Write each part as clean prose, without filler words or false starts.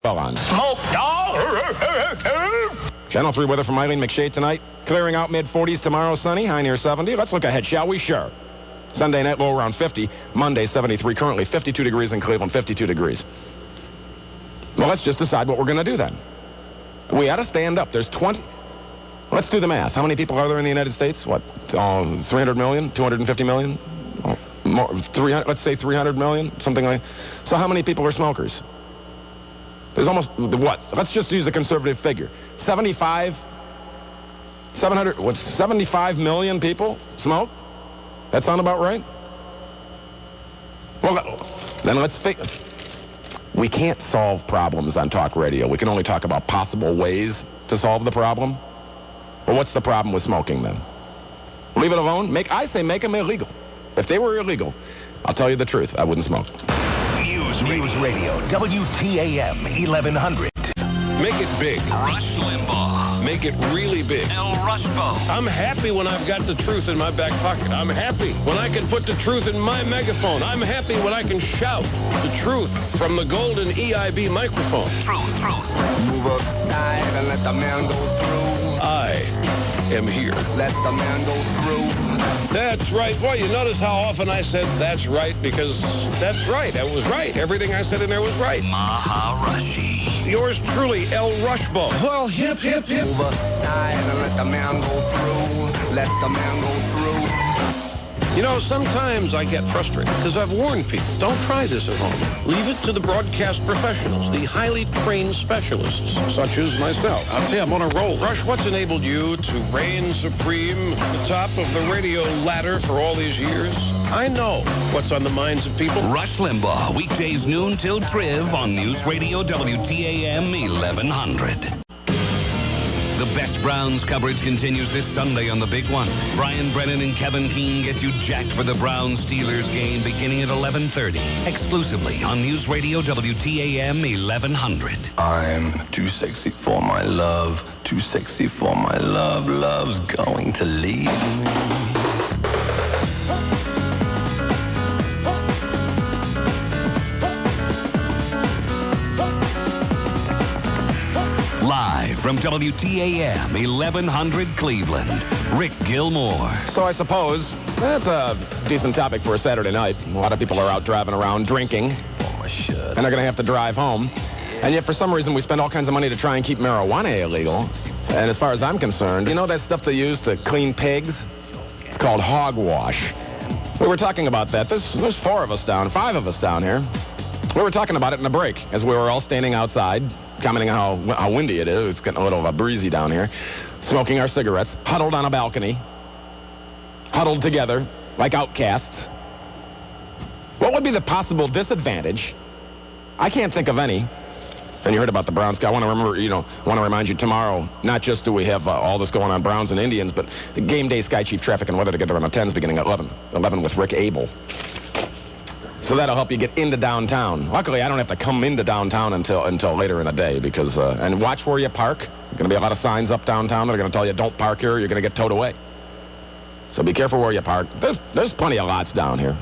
on. Smoke, dog. Channel 3 weather from Eileen McShade tonight. Clearing out mid-40s tomorrow, sunny, high near 70. Let's look ahead, shall we? Sure. Sunday night, low around 50. Monday, 73. Currently 52 degrees in Cleveland, 52 degrees. Well, let's just decide what we're going to do then. We ought to stand up. There's 20... Let's do the math. How many people are there in the United States? What, 300 million? 250 million? More, 300, let's say 300 million, something like... So how many people are smokers? There's almost... What? Let's just use a conservative figure. 75 million people smoke? That sound about right? Well, then let's figure... We can't solve problems on talk radio. We can only talk about possible ways to solve the problem. Well, what's the problem with smoking then? Leave it alone? I say make them illegal. If they were illegal, I'll tell you the truth, I wouldn't smoke. News Radio, WTAM 1100. Make it big. Rush Limbaugh. Make it really big. El Rushbo. I'm happy when I've got the truth in my back pocket. I'm happy when I can put the truth in my megaphone. I'm happy when I can shout the truth from the golden EIB microphone. Truth. Move upside and let the man go through. I am here. Let the man go through. That's right. Boy, you notice how often I said that's right, because that's right. That was right. Everything I said in there was right. Maharashi. Yours truly, El Rushbo. Well, hip. Move upside and let the man go through. Let the man go through. You know, sometimes I get frustrated because I've warned people, don't try this at home. Leave it to the broadcast professionals, the highly trained specialists, such as myself. I'll tell you, I'm on a roll. Rush, what's enabled you to reign supreme at the top of the radio ladder for all these years? I know what's on the minds of people. Rush Limbaugh, weekdays noon till Triv on News Radio WTAM 1100. The best Browns coverage continues this Sunday on the Big One. Brian Brennan and Kevin Keene get you jacked for the Browns-Steelers game beginning at 11:30. Exclusively on News Radio WTAM 1100. I'm too sexy for my love. Too sexy for my love. Love's going to leave me. Live from WTAM 1100 Cleveland, Rick Gilmour. So I suppose that's a decent topic for a Saturday night. A lot of people are out driving around drinking. Oh, my shit. And they're going to have to drive home. And yet, for some reason, we spend all kinds of money to try and keep marijuana illegal. And as far as I'm concerned, you know that stuff they use to clean pigs? It's called hogwash. We were talking about that. There's 5 of us down here. We were talking about it in the break as we were all standing outside, commenting on how windy it is. It's getting a little breezy down here. Smoking our cigarettes, huddled on a balcony, huddled together like outcasts. What would be the possible disadvantage? I can't think of any. And you heard about the Browns. I want to remind you tomorrow, not just do we have all this going on, Browns and Indians, but the game day Sky Chief traffic and weather together on the 10s beginning at 11 with Rick Abel. So that'll help you get into downtown. Luckily, I don't have to come into downtown until later in the day because, and watch where you park. There's going to be a lot of signs up downtown that are going to tell you don't park here or you're going to get towed away. So be careful where you park. There's plenty of lots down here.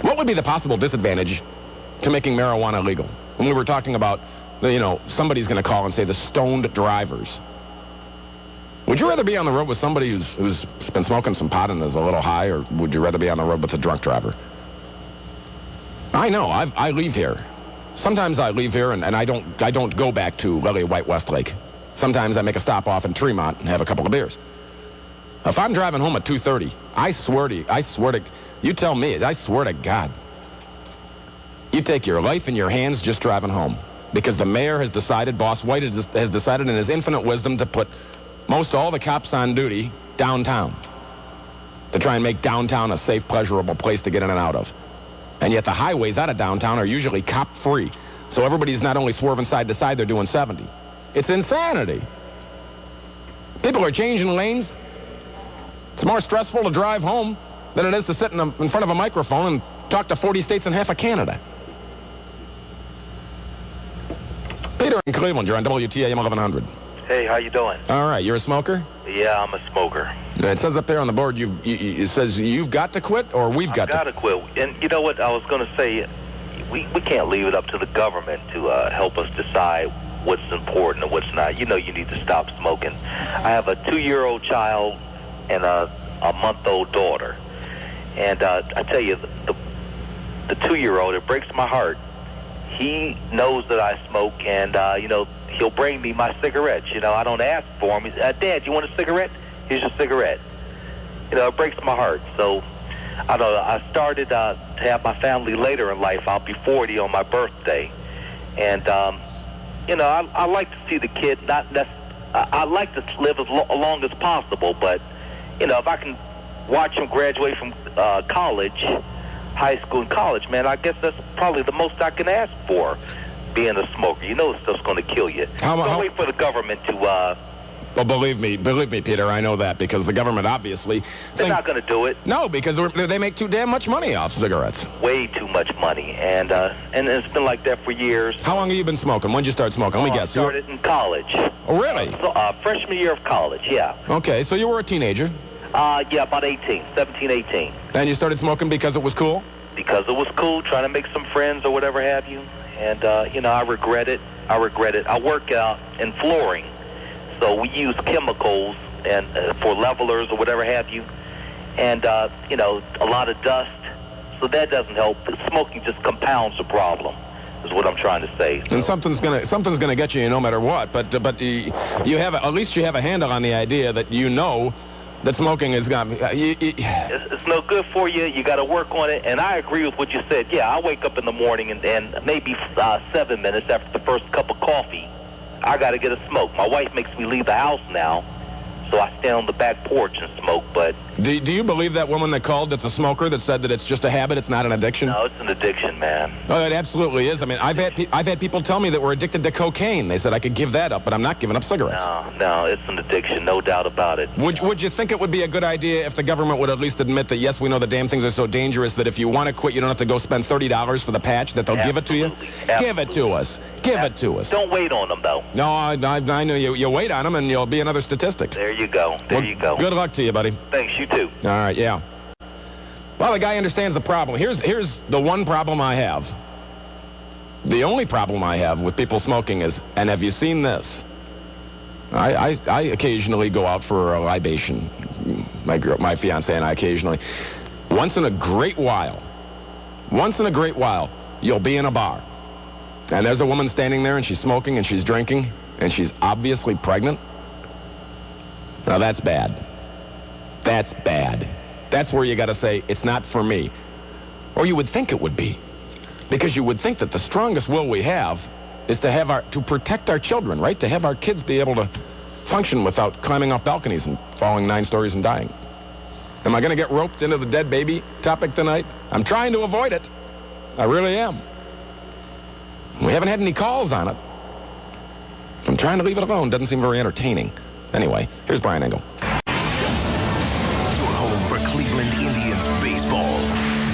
What would be the possible disadvantage to making marijuana legal? When we were talking about, somebody's going to call and say the stoned drivers. Would you rather be on the road with somebody who's been smoking some pot and is a little high, or would you rather be on the road with a drunk driver? I know. I leave here. Sometimes I leave here and I don't go back to Lily White Westlake. Sometimes I make a stop off in Tremont and have a couple of beers. If I'm driving home at 2:30, I swear to you tell me, I swear to God, you take your life in your hands just driving home. Because the mayor has decided, Boss White has decided in his infinite wisdom to put most all the cops on duty downtown. To try and make downtown a safe, pleasurable place to get in and out of. And yet the highways out of downtown are usually cop-free. So everybody's not only swerving side to side, they're doing 70. It's insanity. People are changing lanes. It's more stressful to drive home than it is to sit in front of a microphone and talk to 40 states and half of Canada. Peter in Cleveland, you're on WTAM 1100. Hey, how you doing? All right, you're a smoker? Yeah, I'm a smoker. It says up there on the board, it says you've got to quit or we've got to quit. And you know what I was going to say? we can't leave it up to the government to help us decide what's important and what's not. You know you need to stop smoking. I have a 2-year-old child and a month-old daughter. And I tell you, the 2-year-old, it breaks my heart. He knows that I smoke, and, he'll bring me my cigarettes. I don't ask for him. He says, Dad, you want a cigarette? Here's your cigarette. It breaks my heart. So, I don't know. I started to have my family later in life. I'll be 40 on my birthday. And, I like to see the kid I like to live as long as possible, but, if I can watch him graduate from college, high school and college, man, I guess that's probably the most I can ask for, being a smoker. This stuff's going to kill you. Don't wait for the government to... Well, believe me, Peter, I know that, because the government obviously... They're not going to do it. No, because they make too damn much money off cigarettes. Way too much money, and it's been like that for years. How long have you been smoking? When did you start smoking? Let me guess. I started in college. Oh, really? Freshman year of college, yeah. Okay, so you were a teenager. Yeah, about 17, 18. And you started smoking because it was cool? Because it was cool, trying to make some friends or whatever have you. And, I regret it. I work in flooring, so we use chemicals and for levelers or whatever have you. And, a lot of dust. So that doesn't help. Smoking just compounds the problem, is what I'm trying to say. So. And something's gonna get you no matter what. But you have at least you have a handle on the idea that that smoking is gonna. It's no good for you. You got to work on it. And I agree with what you said. Yeah, I wake up in the morning and maybe 7 minutes after the first cup of coffee, I got to get a smoke. My wife makes me leave the house now, so I stand on the back porch and smoke. But do you believe that woman that called that's a smoker that said that it's just a habit, it's not an addiction? No, it's an addiction, man. Oh, it absolutely is. I mean, I've had people tell me that we're addicted to cocaine. They said I could give that up, but I'm not giving up cigarettes. No, it's an addiction, no doubt about it. Would you think it would be a good idea if the government would at least admit that, yes, we know the damn things are so dangerous that if you want to quit, you don't have to go spend $30 for the patch, that they'll give it to you? Absolutely. Give it to us. Give it to us. Don't wait on them, though. No, I know you wait on them and you'll be another statistic. There you go. There you go. Good luck to you, buddy. Thanks, you too. All right, yeah. Well, the guy understands the problem. Here's the one problem I have. The only problem I have with people smoking is, and have you seen this? I occasionally go out for a libation. My fiance and I occasionally. Once in a great while, you'll be in a bar. And there's a woman standing there, and she's smoking, and she's drinking, and she's obviously pregnant. Now, that's bad. That's bad. That's where you got to say, it's not for me. Or you would think it would be. Because you would think that the strongest will we have is to protect our children, right? To have our kids be able to function without climbing off balconies and falling 9 stories and dying. Am I going to get roped into the dead baby topic tonight? I'm trying to avoid it. I really am. We haven't had any calls on it. I'm trying to leave it alone. Doesn't seem very entertaining. Anyway, here's Brian Engel. Your home for Cleveland Indians baseball.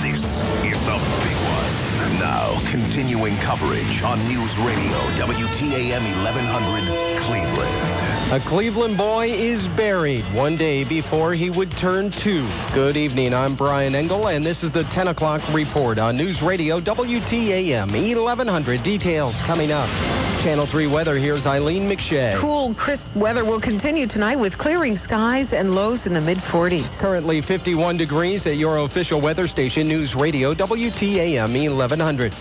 This is the big one. Now, continuing coverage on News Radio WTAM 1100 Cleveland. A Cleveland boy is buried 1 day before he would turn 2. Good evening, I'm Brian Engel, and this is the 10 o'clock report on News Radio WTAM 1100. Details coming up. Channel 3 weather, here's Eileen McShay. Cool, crisp weather will continue tonight with clearing skies and lows in the mid-40s. Currently 51 degrees at your official weather station, News Radio WTAM 1100.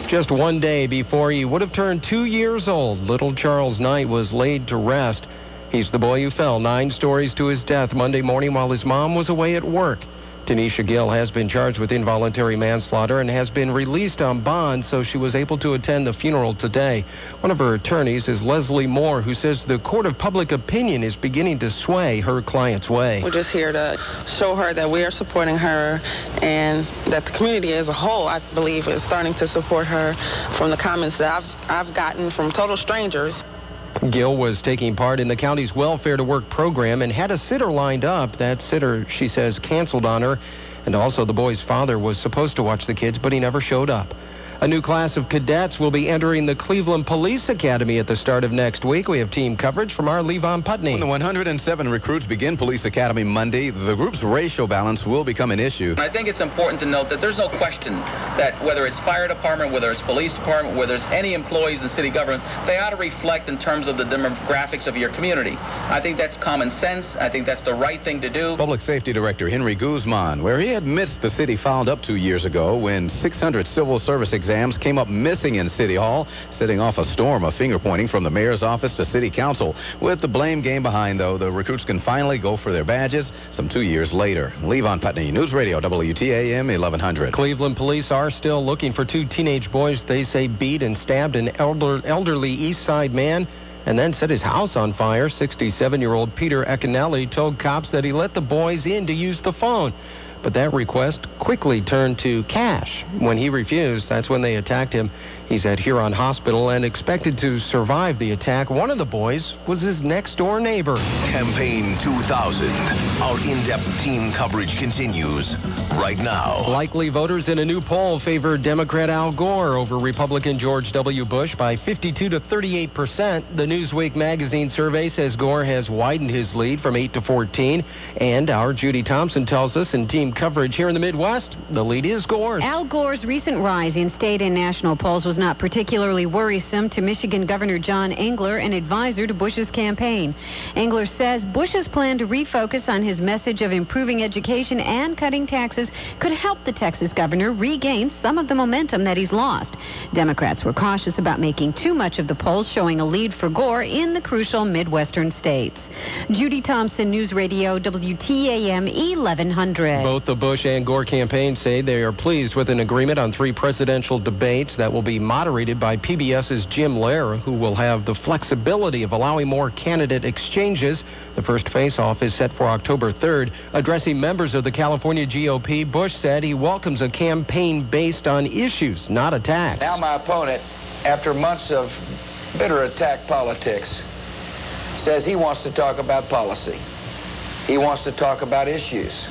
Just 1 day before he would have turned 2 years old, little Charles Knight was laid to rest. He's the boy who fell 9 stories to his death Monday morning while his mom was away at work. Tanisha Gill has been charged with involuntary manslaughter and has been released on bond, so she was able to attend the funeral today. One of her attorneys is Leslie Moore, who says the court of public opinion is beginning to sway her client's way. We're just here to show her that we are supporting her and that the community as a whole, I believe, is starting to support her from the comments that I've gotten from total strangers. Gill was taking part in the county's Welfare to Work program and had a sitter lined up. That sitter, she says, canceled on her. And also the boy's father was supposed to watch the kids, but he never showed up. A new class of cadets will be entering the Cleveland Police Academy at the start of next week. We have team coverage from our Levon Putney. When the 107 recruits begin Police Academy Monday, the group's racial balance will become an issue. I think it's important to note that there's no question that whether it's fire department, whether it's police department, whether it's any employees in city government, they ought to reflect in terms of the demographics of your community. I think that's common sense. I think that's the right thing to do. Public Safety Director Henry Guzman, where he admits the city fouled up 2 years ago when 600 civil service exams came up missing in City Hall, setting off a storm of finger-pointing from the mayor's office to City Council. With the blame game behind, though, the recruits can finally go for their badges some 2 years later. Levon Putney, News Radio WTAM 1100. Cleveland police are still looking for 2 teenage boys they say beat and stabbed an elderly East Side man and then set his house on fire. 67-year-old Peter Ecanelli told cops that he let the boys in to use the phone. But that request quickly turned to cash. When he refused, that's when they attacked him. He's at Huron Hospital and expected to survive the attack. One of the boys was his next-door neighbor. Campaign 2000. Our in-depth team coverage continues right now. Likely voters in a new poll favor Democrat Al Gore over Republican George W. Bush by 52 to 38%. The Newsweek magazine survey says Gore has widened his lead from 8 to 14. And our Judy Thompson tells us in team coverage here in the Midwest, the lead is Gore's. Al Gore's recent rise in state and national polls was not particularly worrisome to Michigan Governor John Engler, an advisor to Bush's campaign. Engler says Bush's plan to refocus on his message of improving education and cutting taxes could help the Texas governor regain some of the momentum that he's lost. Democrats were cautious about making too much of the polls showing a lead for Gore in the crucial Midwestern states. Judy Thompson, News Radio WTAM 1100. Both the Bush and Gore campaigns say they are pleased with an agreement on 3 presidential debates that will be moderated by PBS's Jim Lehrer, who will have the flexibility of allowing more candidate exchanges. The first face-off is set for October 3rd. Addressing members of the California GOP, Bush said he welcomes a campaign based on issues, not attacks. Now my opponent, after months of bitter attack politics, says he wants to talk about policy. He wants to talk about issues.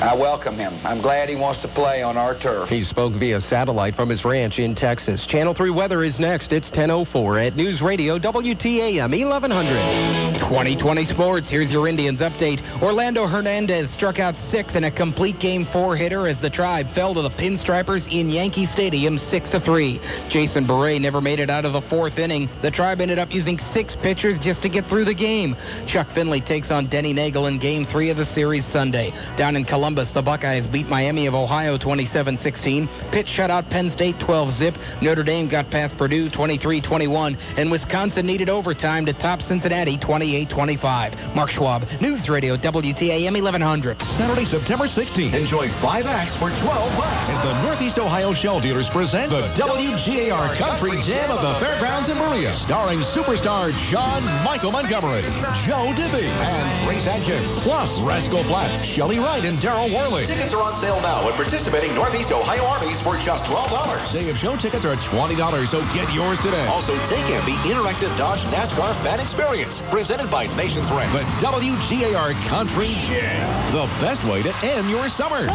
I welcome him. I'm glad he wants to play on our turf. He spoke via satellite from his ranch in Texas. Channel 3 weather is next. It's 10:04 at News Radio WTAM 1100. 2020 sports. Here's your Indians update. Orlando Hernandez struck out 6 in a complete game 4 hitter as the Tribe fell to the Pinstripers in Yankee Stadium 6-3. Jason Beret never made it out of the 4th inning. The Tribe ended up using 6 pitchers just to get through the game. Chuck Finley takes on Denny Nagel in Game 3 of the series Sunday. Down in Columbus, the Buckeyes beat Miami of Ohio 27-16. Pitt shut out Penn State 12-zip. Notre Dame got past Purdue 23-21. And Wisconsin needed overtime to top Cincinnati 28-25. Mark Schwab, News Radio WTAM 1100. Saturday, September 16th. Enjoy 5 acts for $12 as the Northeast Ohio Shell Dealers present the WGAR Country Jam of the Fairgrounds in Berea, starring superstar John Michael Montgomery, Joe Dippy, and Grace Adkins, plus Rascal Flatts, Shelley Wright, and Daryl Worley. Tickets are on sale now at participating Northeast Ohio Armies for just $12. Day of show tickets are $20, so get yours today. Also, take in the interactive Dodge NASCAR fan experience, presented by Nations Rent. The WGAR Country Jam, the best way to end your summer.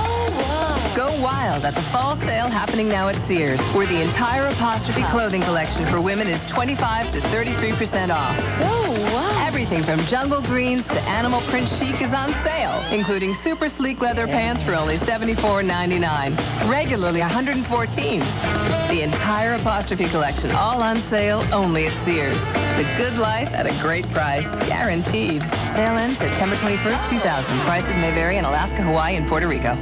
Go wild at the fall sale happening now at Sears, where the entire Apostrophe clothing collection for women is 25 to 33% off. Everything from jungle greens to animal print chic is on sale, including super sleek leather pants for only $74.99. Regularly $114. The entire Apostrophe collection all on sale only at Sears. The good life at a great price, guaranteed. Sale ends September 21st, 2000. Prices may vary in Alaska, Hawaii, and Puerto Rico.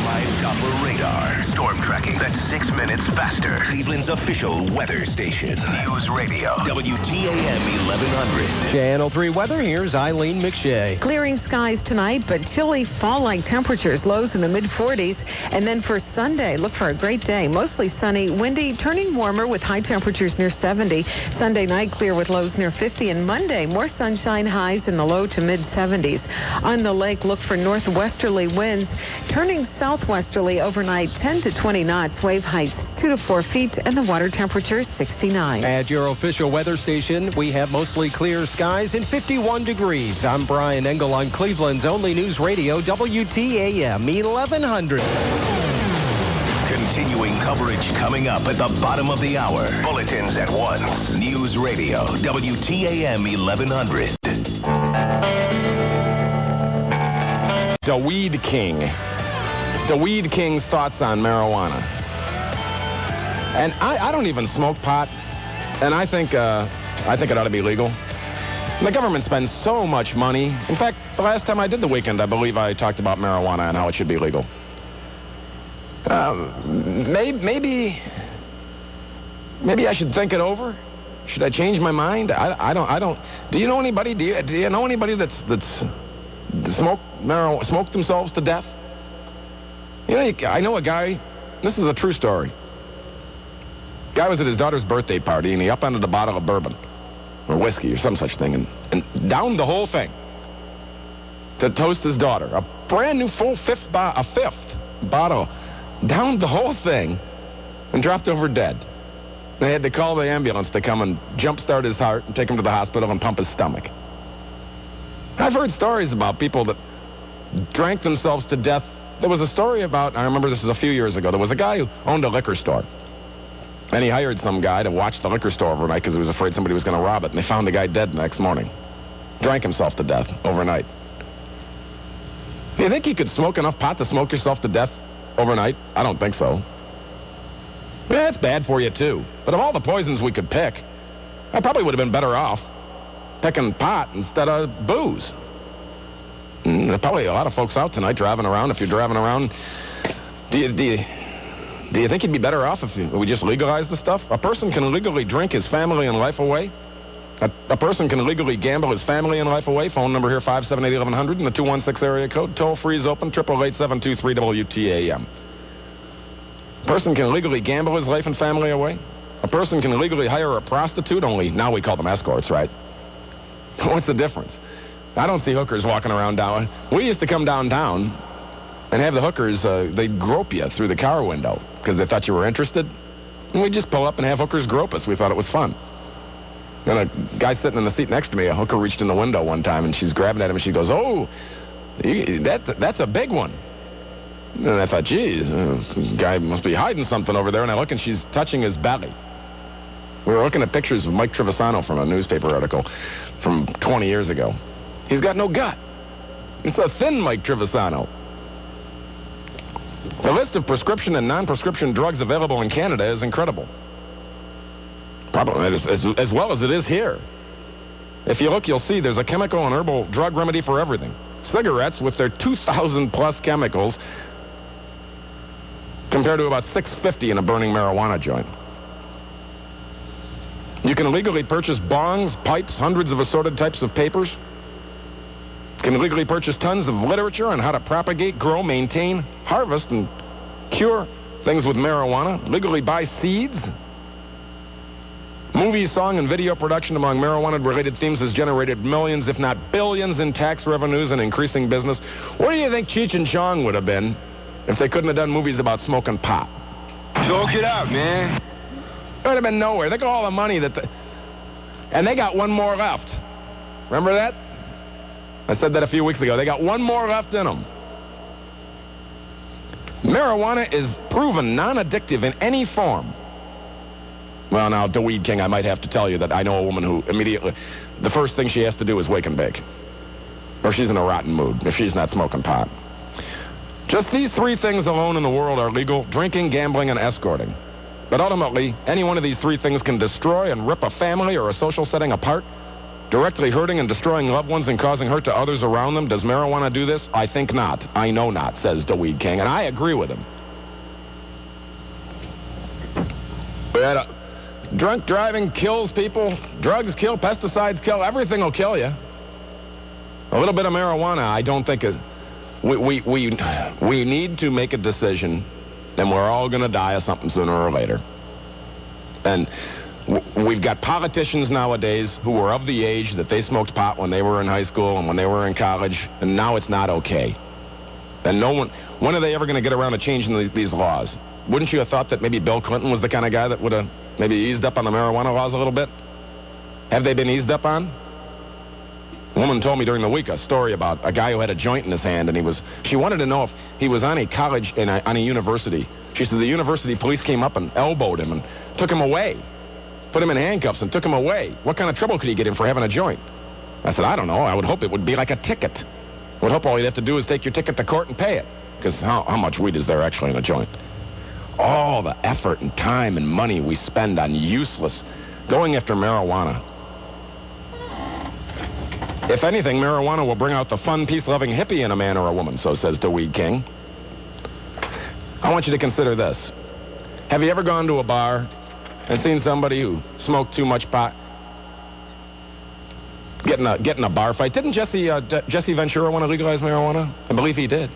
Live Doppler radar. Storm tracking that's 6 minutes faster. Cleveland's official weather station. News Radio WTAM 1100. Channel 3 weather. Here's Eileen McShay. Clearing skies tonight, but chilly fall-like temperatures, lows in the mid-40s. And then for Sunday, look for a great day. Mostly sunny, windy, turning warmer with high temperatures near 70. Sunday night, clear with lows near 50. And Monday, more sunshine, highs in the low to mid-70s. On the lake, look for northwesterly winds, turning southwesterly overnight 10 to 20 knots, wave heights 2 to 4 feet, and the water temperature 69. At your official weather station, we have mostly clear skies and 51 degrees. I'm Brian Engel on Cleveland's only News Radio WTAM 1100. Continuing coverage coming up at the bottom of the hour. Bulletins at 1. News Radio, WTAM 1100. The Weed King. The Weed King's thoughts on marijuana. And I don't even smoke pot, and I think it ought to be legal. The government spends so much money. In fact, the last time I did the weekend, I believe I talked about marijuana and how it should be legal. Maybe I should think it over. Should I change my mind? I don't. Do you know anybody? Do you know anybody that's smoked themselves to death? You know, I know a guy. This is a true story. Guy was at his daughter's birthday party, and he upended a bottle of bourbon or whiskey or some such thing, and downed the whole thing to toast his daughter. A brand new full fifth bottle. Downed the whole thing and dropped over dead. They had to call the ambulance to come and jumpstart his heart and take him to the hospital and pump his stomach. I've heard stories about people that drank themselves to death. There was a story about, I remember this was a few years ago, there was a guy who owned a liquor store. And he hired some guy to watch the liquor store overnight because he was afraid somebody was going to rob it. And they found the guy dead the next morning. Drank himself to death overnight. Do you think he could smoke enough pot to smoke yourself to death overnight? I don't think so. Yeah, it's bad for you, too. But of all the poisons we could pick, I probably would have been better off picking pot instead of booze. There's probably a lot of folks out tonight driving around. If you're driving around, do you think you'd be better off if we just legalized the stuff? A person can legally drink his family and life away. A person can legally gamble his family and life away. Phone number here, 578-1100, and the 216 area code. Toll free is open, 888-723-WTAM. A person can legally gamble his life and family away. A person can legally hire a prostitute, only now we call them escorts, right? What's the difference? I don't see hookers walking around down. We used to come downtown and have the hookers, they'd grope you through the car window because they thought you were interested. And we'd just pull up and have hookers grope us. We thought it was fun. And a guy sitting in the seat next to me, a hooker reached in the window one time, and she's grabbing at him, and she goes, "Oh, that's a big one." And I thought, geez, this guy must be hiding something over there. And I look, and she's touching his belly. We were looking at pictures of Mike Trvisonno from a newspaper article from 20 years ago. He's got no gut. It's a thin Mike Trvisonno. The list of prescription and non-prescription drugs available in Canada is incredible. Probably as well as it is here. If you look, you'll see there's a chemical and herbal drug remedy for everything. Cigarettes with their 2,000-plus chemicals compared to about 650 in a burning marijuana joint. You can legally purchase bongs, pipes, hundreds of assorted types of papers. You can legally purchase tons of literature on how to propagate, grow, maintain, harvest, and cure things with marijuana. Legally buy seeds. Movie, song, and video production among marijuana-related themes has generated millions, if not billions, in tax revenues and increasing business. Where do you think Cheech and Chong would have been if they couldn't have done movies about smoking pot? Talk it out, man. It would have been nowhere. Think of all the money that and they got one more left. Remember that? I said that a few weeks ago. They got one more left in them. Marijuana is proven non-addictive in any form. Well, now, the Weed King, I might have to tell you that I know a woman who immediately, the first thing she has to do is wake and bake. Or she's in a rotten mood if she's not smoking pot. Just these three things alone in the world are legal: drinking, gambling, and escorting. But ultimately, any one of these three things can destroy and rip a family or a social setting apart, directly hurting and destroying loved ones and causing hurt to others around them. Does marijuana do this? I think not. I know not, says the Weed King, and I agree with him. But drunk driving kills people. Drugs kill. Pesticides kill. Everything will kill you. A little bit of marijuana, I don't think is... We need to make a decision, and we're all going to die of something sooner or later. And we've got politicians nowadays who were of the age that they smoked pot when they were in high school and when they were in college, and now it's not okay. And no one... When are they ever going to get around to changing these laws? Wouldn't you have thought that maybe Bill Clinton was the kind of guy that would have maybe eased up on the marijuana laws a little bit? Have they been eased up on? A woman told me during the week a story about a guy who had a joint in his hand, and she wanted to know if he was on a college, on a university. She said the university police came up and elbowed him and took him away, put him in handcuffs and took him away. What kind of trouble could he get in for having a joint? I said, I don't know. I would hope it would be like a ticket. I would hope all you'd have to do is take your ticket to court and pay it. Because how much weed is there actually in a joint? All the effort and time and money we spend on useless going after marijuana. If anything, marijuana will bring out the fun, peace-loving hippie in a man or a woman, so says the Weed King. I want you to consider this. Have you ever gone to a bar and seen somebody who smoked too much pot get in a bar fight? Didn't Jesse Ventura want to legalize marijuana? I believe he did.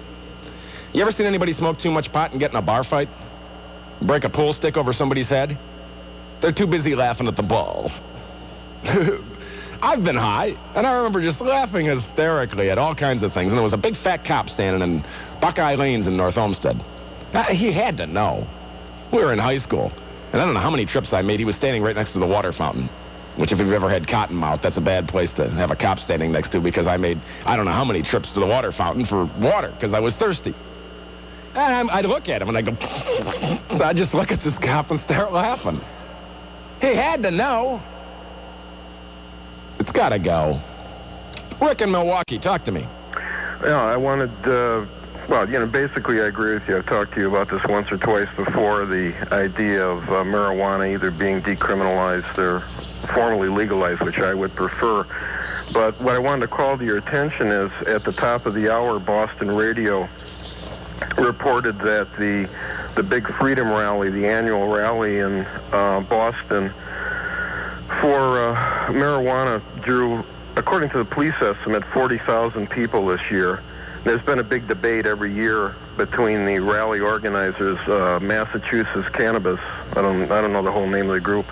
You ever seen anybody smoke too much pot and get in a bar fight? Break a pool stick over somebody's head? They're too busy laughing at the balls. I've been high, and I remember just laughing hysterically at all kinds of things. And there was a big fat cop standing in Buckeye Lanes in North Olmsted. He had to know. We were in high school, and I don't know how many trips I made. He was standing right next to the water fountain, which if you've ever had cottonmouth, that's a bad place to have a cop standing next to, because I made I don't know how many trips to the water fountain for water because I was thirsty. And I'd look at him, and I'd go, I'd just look at this cop and start laughing. He had to know. It's got to go. Rick in Milwaukee, talk to me. Yeah, I wanted, basically I agree with you. I've talked to you about this once or twice before, the idea of marijuana either being decriminalized or formally legalized, which I would prefer. But what I wanted to call to your attention is, at the top of the hour, Boston Radio reported that the big Freedom Rally, the annual rally in Boston for marijuana, drew, according to the police estimate, 40,000 people this year. There's been a big debate every year between the rally organizers, Massachusetts Cannabis, I don't know the whole name of the group,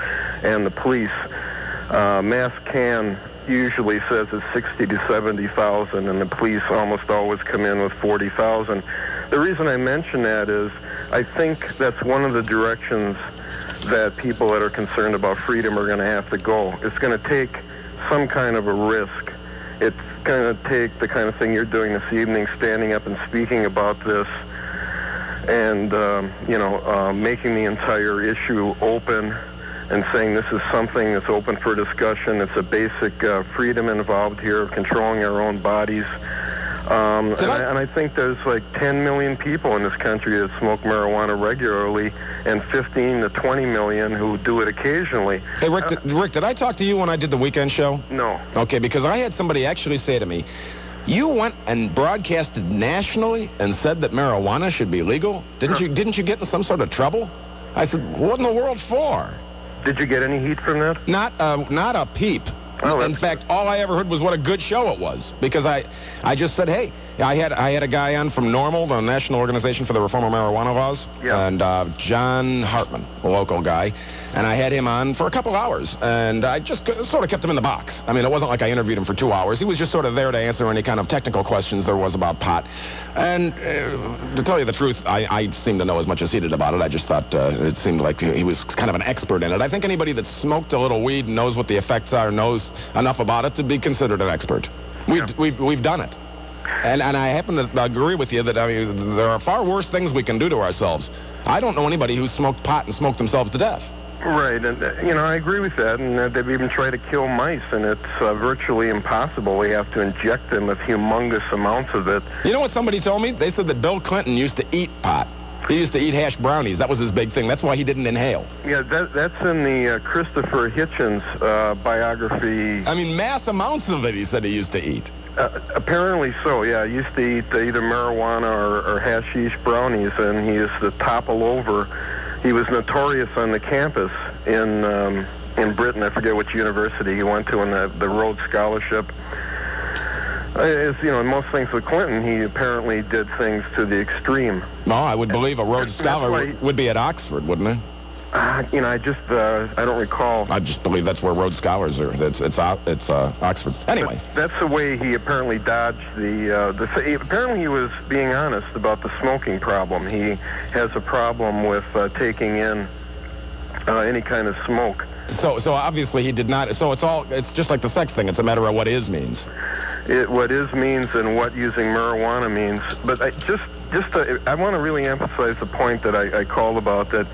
and the police. MassCan usually says it's 60 to 70,000, and the police almost always come in with 40,000. The reason I mention that is I think that's one of the directions that people that are concerned about freedom are going to have to go. It's going to take some kind of a risk. It's going to take the kind of thing you're doing this evening, standing up and speaking about this, and making the entire issue open and saying this is something that's open for discussion. It's a basic freedom involved here of controlling our own bodies. And I think there's like 10 million people in this country that smoke marijuana regularly, and 15 to 20 million who do it occasionally. Hey, Rick, did I talk to you when I did the weekend show? No. Okay, because I had somebody actually say to me, you went and broadcasted nationally and said that marijuana should be legal? Didn't you get in some sort of trouble? I said, what in the world for? Did you get any heat from that? Not a peep. Oh, in fact, all I ever heard was what a good show it was, because I just said, hey, I had a guy on from NORML, the National Organization for the Reform of Marijuana Laws, and John Hartman, a local guy, and I had him on for a couple hours, and I just sort of kept him in the box. I mean, it wasn't like I interviewed him for 2 hours. He was just sort of there to answer any kind of technical questions there was about pot. And to tell you the truth, I seemed to know as much as he did about it. I just thought it seemed like he was kind of an expert in it. I think anybody that's smoked a little weed and knows what the effects are, knows enough about it to be considered an expert. We've done it. And I happen to agree with you that there are far worse things we can do to ourselves. I don't know anybody who's smoked pot and smoked themselves to death. Right, and I agree with that, and they've even tried to kill mice, and it's virtually impossible. We have to inject them with humongous amounts of it. You know what somebody told me? They said that Bill Clinton used to eat pot. He used to eat hash brownies. That was his big thing. That's why he didn't inhale. Yeah, that's in the Christopher Hitchens biography. I mean, mass amounts of it he said he used to eat. Apparently so, yeah. He used to eat either marijuana or hashish brownies, and he used to topple over. He was notorious on the campus in Britain. I forget which university he went to in the Rhodes Scholarship. As you know, in most things with Clinton, he apparently did things to the extreme. No, I would believe a Rhodes Scholar would be at Oxford, wouldn't it? I don't recall. I just believe that's where Rhodes Scholars are. It's Oxford. Anyway. That's the way he apparently dodged apparently he was being honest about the smoking problem. He has a problem with taking in any kind of smoke. So obviously he did not. So it's just like the sex thing. It's a matter of what is means. what is means and what using marijuana means. But I want to really emphasize the point that I called about, that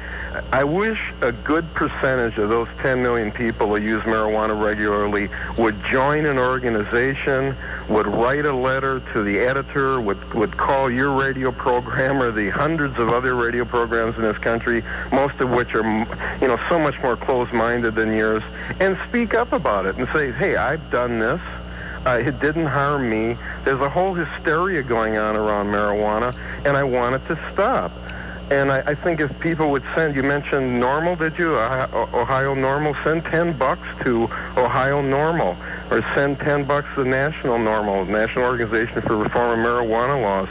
I wish a good percentage of those 10 million people who use marijuana regularly would join an organization, would write a letter to the editor, would call your radio program or the hundreds of other radio programs in this country, most of which are, so much more closed-minded than yours, and speak up about it and say, hey, I've done this. It didn't harm me. There's a whole hysteria going on around marijuana, and I want it to stop. And I think if people would send, you mentioned NORML, did you? Ohio NORML, send $10 to Ohio NORML, or send $10 to National NORML, National Organization for Reform of Marijuana Laws.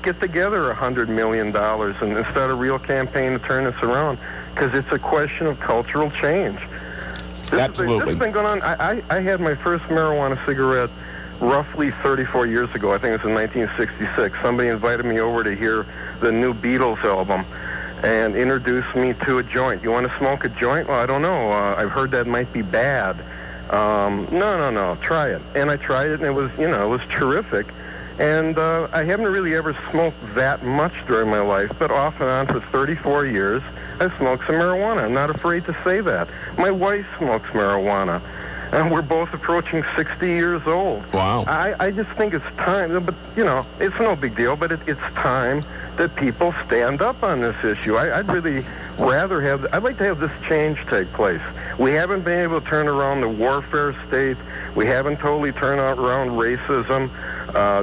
Get together $100 million and start a real campaign to turn this around, because it's a question of cultural change. Absolutely. This has been going on. I had my first marijuana cigarette roughly 34 years ago. I think it was in 1966. Somebody invited me over to hear the new Beatles album and introduced me to a joint. You want to smoke a joint? Well, I don't know. I've heard that might be bad. No. Try it. And I tried it, and it was terrific. And I haven't really ever smoked that much during my life, but off and on for 34 years, I've smoked some marijuana. I'm not afraid to say that. My wife smokes marijuana, and we're both approaching 60 years old. Wow. I just think it's time, but, it's no big deal, but it's time that people stand up on this issue. I'd really rather I'd like to have this change take place. We haven't been able to turn around the warfare state. We haven't totally turned around racism.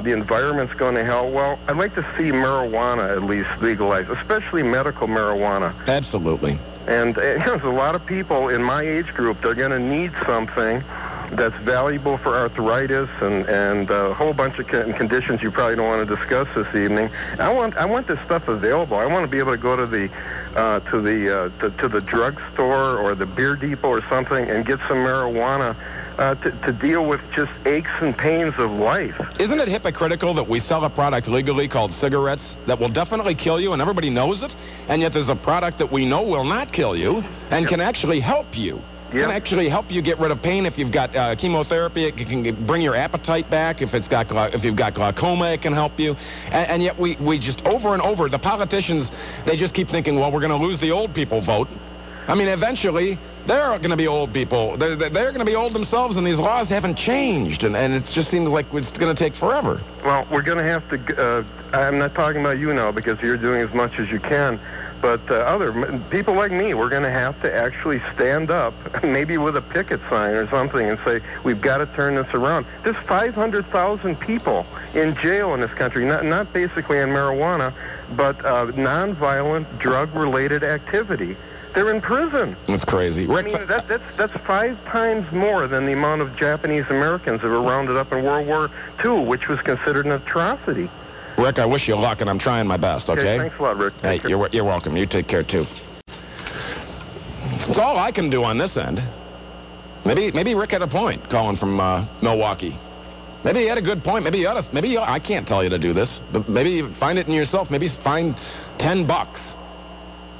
The environment's going to hell. Well, I'd like to see marijuana at least legalized, especially medical marijuana. Absolutely. And there's a lot of people in my age group, they're going to need something that's valuable for arthritis and a whole bunch of conditions you probably don't want to discuss this evening. I want this stuff available. I want to be able to go to the drugstore or the beer depot or something and get some marijuana to deal with just aches and pains of life. Isn't it hypocritical that we sell a product legally called cigarettes that will definitely kill you and everybody knows it, and yet there's a product that we know will not kill you and can actually help you? It can actually help you get rid of pain if you've got chemotherapy. It can bring your appetite back. If you've got glaucoma, it can help you. And yet we just over and over, the politicians, they just keep thinking, well, we're going to lose the old people vote. I mean, eventually, they're going to be old people. They're going to be old themselves, and these laws haven't changed. And it just seems like it's going to take forever. Well, we're going to have to, I'm not talking about you now because you're doing as much as you can. But other people like me, we're going to have to actually stand up, maybe with a picket sign or something, and say, we've got to turn this around. There's 500,000 people in jail in this country, not basically on marijuana, but nonviolent drug-related activity. They're in prison. That's crazy. Rick, I mean, that's 5 times more than the amount of Japanese Americans that were rounded up in World War II, which was considered an atrocity. Rick, I wish you luck, and I'm trying my best, okay? Thanks a lot, Rick. Hey, you're welcome. You take care, too. It's all I can do on this end. Maybe Rick had a point, calling from Milwaukee. Maybe he had a good point. Maybe I can't tell you to do this, but maybe you find it in yourself. Maybe find $10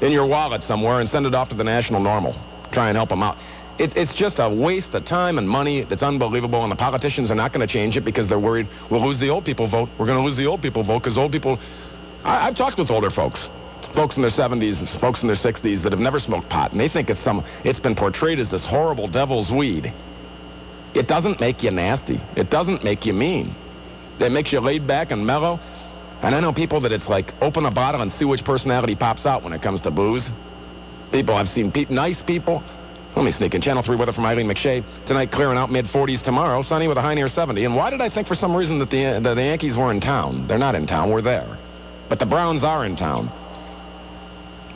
in your wallet somewhere and send it off to the National NORML. Try and help them out. It's just a waste of time and money that's unbelievable, and the politicians are not going to change it because they're worried we'll lose the old people vote. We're going to lose the old people vote because old people... I've talked with older folks in their 70s, folks in their 60s that have never smoked pot, and they think it's been portrayed as this horrible devil's weed. It doesn't make you nasty. It doesn't make you mean. It makes you laid back and mellow. And I know people that it's like open a bottle and see which personality pops out when it comes to booze. I've seen nice people... Let me sneak in. Channel 3 weather from Eileen McShay. Tonight, clearing out mid-40s tomorrow. Sunny with a high near 70. And why did I think for some reason that the Yankees were in town? They're not in town. We're there. But the Browns are in town.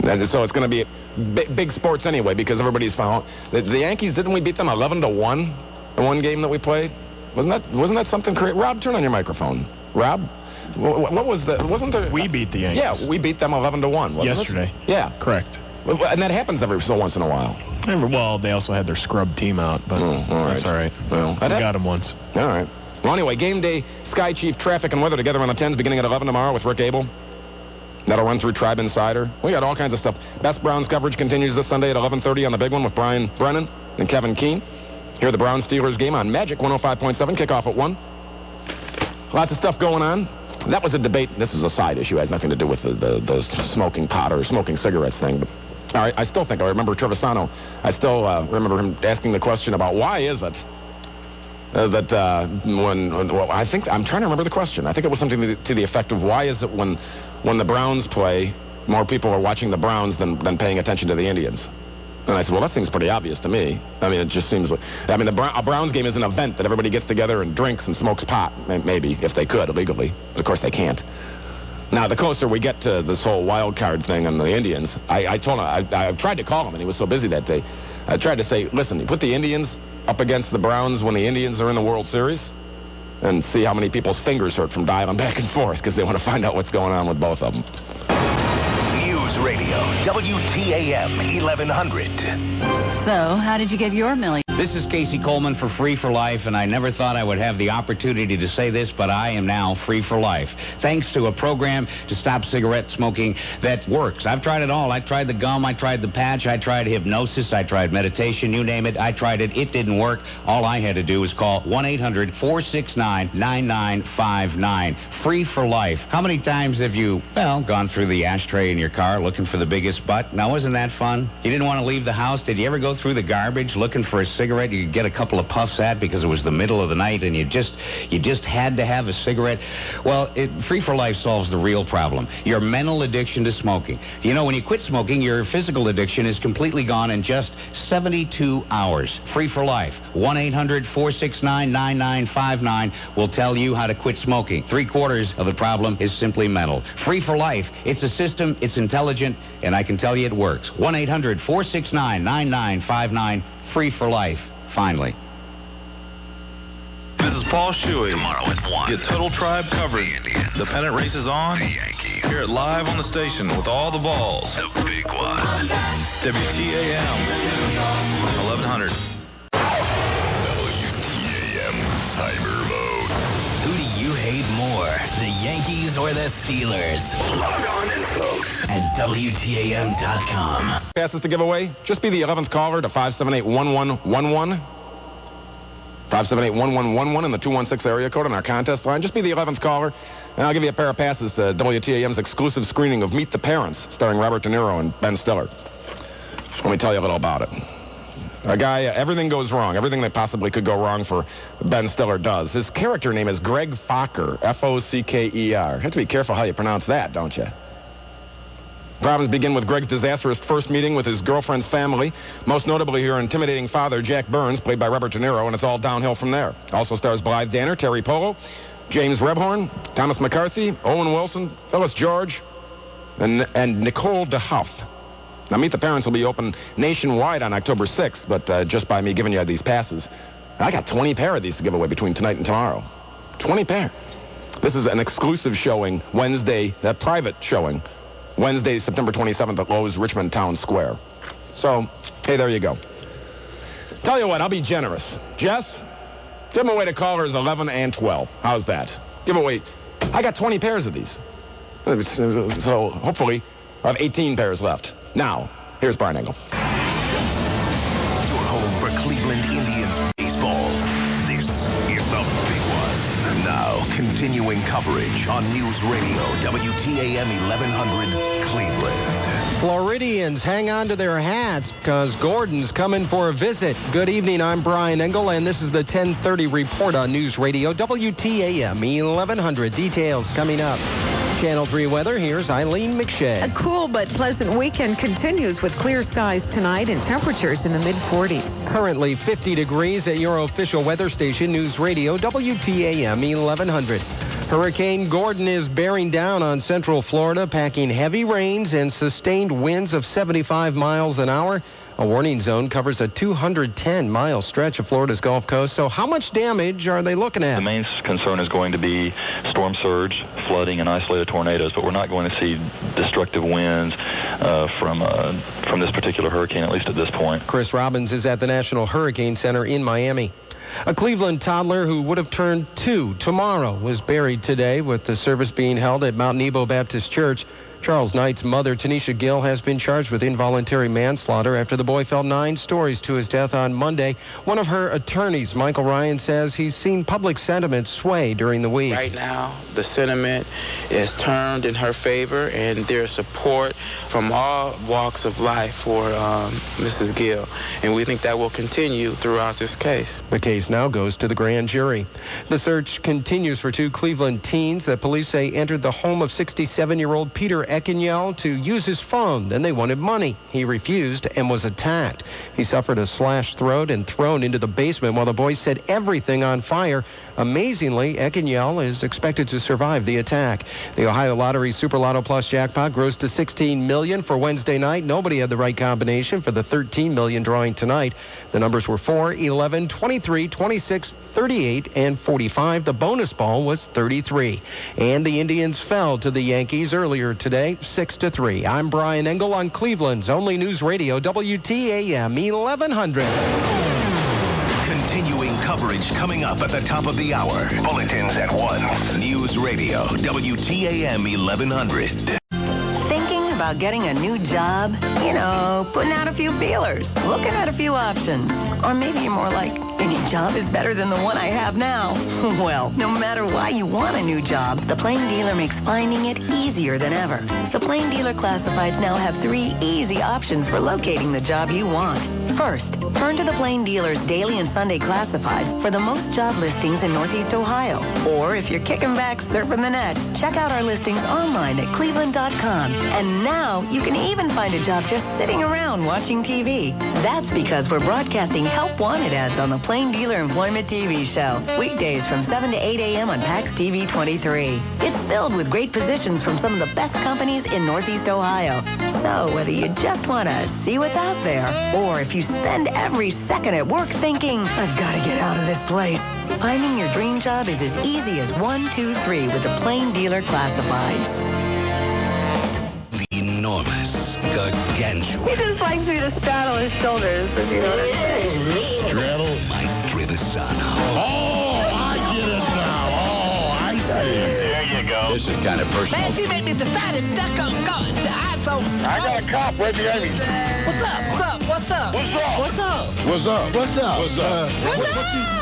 And so it's going to be big sports anyway because everybody's found. The Yankees, didn't we beat them 11-1 in one game that we played? Wasn't that something crazy? Rob, turn on your microphone. Rob? What was the... Wasn't there... We beat the Yankees. Yeah, we beat them 11-1. Yesterday. Yeah. Correct. And that happens every so once in a while. Well, they also had their scrub team out, but that's all right. Well, we got them once. All right. Well, anyway, game day, Sky Chief, traffic, and weather together on the 10s beginning at 11 tomorrow with Rick Abel. That'll run through Tribe Insider. We got all kinds of stuff. Best Browns coverage continues this Sunday at 11:30 on the big one with Brian Brennan and Kevin Keene. Hear the Browns-Steelers game on Magic 105.7, kickoff at 1. Lots of stuff going on. That was a debate. This is a side issue. It has nothing to do with the smoking pot or smoking cigarettes thing. But I still think, I remember Trvisonno. I still remember him asking the question about why is it that I think, I'm trying to remember the question. I think it was something to the effect of why is it when the Browns play, more people are watching the Browns than paying attention to the Indians? And I said, well, that seems pretty obvious to me. I mean, it just seems like, a Browns game is an event that everybody gets together and drinks and smokes pot, maybe, if they could, illegally. But of course, they can't. Now, the closer we get to this whole wild card thing and the Indians, I told him, I tried to call him, and he was so busy that day. I tried to say, listen, you put the Indians up against the Browns when the Indians are in the World Series, and see how many people's fingers hurt from dialing back and forth, because they want to find out what's going on with both of them. News Radio, WTAM 1100. So, how did you get your million? This is Casey Coleman for Free for Life, and I never thought I would have the opportunity to say this, but I am now free for life, thanks to a program to stop cigarette smoking that works. I've tried it all. I tried the gum, I tried the patch, I tried hypnosis, I tried meditation, you name it. I tried it. It didn't work. All I had to do was call 1-800-469-9959. Free for life. How many times have you, gone through the ashtray in your car looking for the biggest butt? Now, wasn't that fun? You didn't want to leave the house. Did you ever go through the garbage looking for a cigarette you could get a couple of puffs at because it was the middle of the night and you just had to have a cigarette? Well, Free for Life solves the real problem, your mental addiction to smoking. You know, when you quit smoking, your physical addiction is completely gone in just 72 hours. Free for Life. 1-800-469-9959 will tell you how to quit smoking. 3/4 of the problem is simply mental. Free for Life. It's a system, it's intelligent, and I can tell you it works. 1-800-469-9959. Free for Life. Finally. This is Paul Shuey. Tomorrow at 1. Get Total Tribe coverage. The pennant race is on. The Yankees. Hear it live on the station with all the balls. The big one. WTAM 1100. WTAM Cyber Mode. Who do you hate more, the Yankees or the Steelers? Log on and vote at WTAM.com. Passes to give away. Just be the 11th caller to 578-1111. 578-1111 in the 216 area code on our contest line. Just be the 11th caller, and I'll give you a pair of passes to WTAM's exclusive screening of Meet the Parents, starring Robert De Niro and Ben Stiller. Let me tell you a little about it. A guy, everything goes wrong. Everything that possibly could go wrong for Ben Stiller does. His character name is Greg Focker, Focker. You have to be careful how you pronounce that, don't you? Problems begin with Greg's disastrous first meeting with his girlfriend's family, most notably her intimidating father, Jack Burns, played by Robert De Niro, and it's all downhill from there. Also stars Blythe Danner, Terry Polo, James Rebhorn, Thomas McCarthy, Owen Wilson, Phyllis George, and Nicole DeHuff. Now, Meet the Parents will be open nationwide on October 6th, but just by me giving you these passes, I got 20 pair of these to give away between tonight and tomorrow. 20 pair. This is an exclusive showing Wednesday, that private showing, Wednesday, September 27th at Lowe's Richmond Town Square. So, hey, there you go. Tell you what, I'll be generous. Jess, give them away to callers 11 and 12. How's that? Give away. I got 20 pairs of these. So, hopefully, I have 18 pairs left. Now, here's Brian Engel. Your home for Cleveland Indians baseball. This is the big one. Now, continuing coverage on News Radio, WTAM 1100, Cleveland. Floridians, hang on to their hats because Gordon's coming for a visit. Good evening, I'm Brian Engel, and this is the 10:30 report on News Radio, WTAM 1100. Details coming up. Channel 3 weather, here's Eileen McShay. A cool but pleasant weekend continues with clear skies tonight and temperatures in the mid-40s. Currently 50 degrees at your official weather station, News Radio, WTAM 1100. Hurricane Gordon is bearing down on central Florida, packing heavy rains and sustained winds of 75 miles an hour. A warning zone covers a 210-mile stretch of Florida's Gulf Coast. So how much damage are they looking at? The main concern is going to be storm surge, flooding, and isolated tornadoes, but we're not going to see destructive winds from this particular hurricane, at least at this point. Chris Robbins is at the National Hurricane Center in Miami. A Cleveland toddler who would have turned 2 tomorrow was buried today with the service being held at Mount Nebo Baptist Church. Charles Knight's mother, Tanisha Gill, has been charged with involuntary manslaughter after the boy fell 9 stories to his death on Monday. One of her attorneys, Michael Ryan, says he's seen public sentiment sway during the week. Right now, the sentiment is turned in her favor, and there's support from all walks of life for Mrs. Gill, and we think that will continue throughout this case. The case now goes to the grand jury. The search continues for 2 Cleveland teens that police say entered the home of 67-year-old Peter Eckenyel to use his phone. Then they wanted money. He refused and was attacked. He suffered a slashed throat and thrown into the basement while the boys set everything on fire. Amazingly, Eckenyel is expected to survive the attack. The Ohio Lottery Super Lotto Plus jackpot grows to $16 million for Wednesday night. Nobody had the right combination for the $13 million drawing tonight. The numbers were 4, 11, 23, 26, 38, and 45. The bonus ball was 33. And the Indians fell to the Yankees earlier today, 6-3. I'm Brian Engel on Cleveland's only news radio, WTAM 1100. Continuing coverage coming up at the top of the hour. Bulletins at 1. News Radio, WTAM 1100. Thinking about getting a new job? You know, putting out a few feelers, looking at a few options. Or maybe you're more like, any job is better than the one I have now. Well, no matter why you want a new job, the Plain Dealer makes finding it easier than ever. The Plain Dealer Classifieds now have 3 easy options for locating the job you want. First, turn to the Plain Dealer's daily and Sunday classifieds for the most job listings in Northeast Ohio. Or if you're kicking back surfing the net, check out our listings online at cleveland.com. And now you can even find a job just sitting around watching TV. That's because we're broadcasting Help Wanted ads on the Plain Dealer Employment TV show, weekdays from 7 to 8 a.m. on PAX TV 23. It's filled with great positions from some of the best companies in Northeast Ohio. So whether you just want to see what's out there, or if you spend every second at work thinking, I've got to get out of this place, finding your dream job is as easy as 1, 2, 3 with the Plain Dealer Classifieds. The enormous, gargantuan. He just likes me to straddle his shoulders, if you know what I'm saying. Straddle Mike Trvisonno. Oh, I get it now. Oh, I see. There you go. This is kind of personal. Man, she made me decide to duck on going to ISO. I got a cop right behind me. What's up? What's up? What's up? What's up? What's up? What's up? What's up?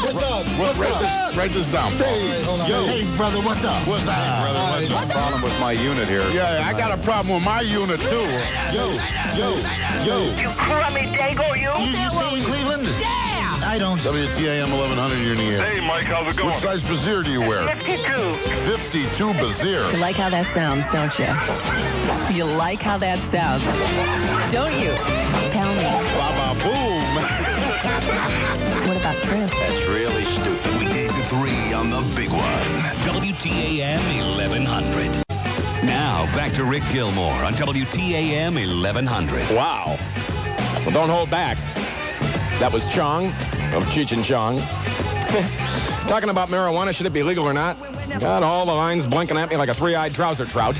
What's up? What's up? Write this down. Say, yo. Hey, brother, what's up? What's up? Hey, brother, what's the problem with my unit here? Yeah, I got a problem with my unit, too. Yo. You crummy dago, you? You stay in Cleveland? Yeah. I don't. WTAM 1100, you're in the air. Hey, Mike, how's it going? What size brassiere do you wear? 52. 52 brassiere. You like how that sounds, don't you? You like how that sounds, don't you? Tell me. Baba boom. What about Chris? That's really stupid. Weekdays at 3 on the big one. WTAM 1100. Now, back to Rick Gilmour on WTAM 1100. Wow. Well, don't hold back. That was Chong of Cheech and Chong. Talking about marijuana, should it be legal or not? Got all the lines blinking at me like a 3-eyed trouser trout.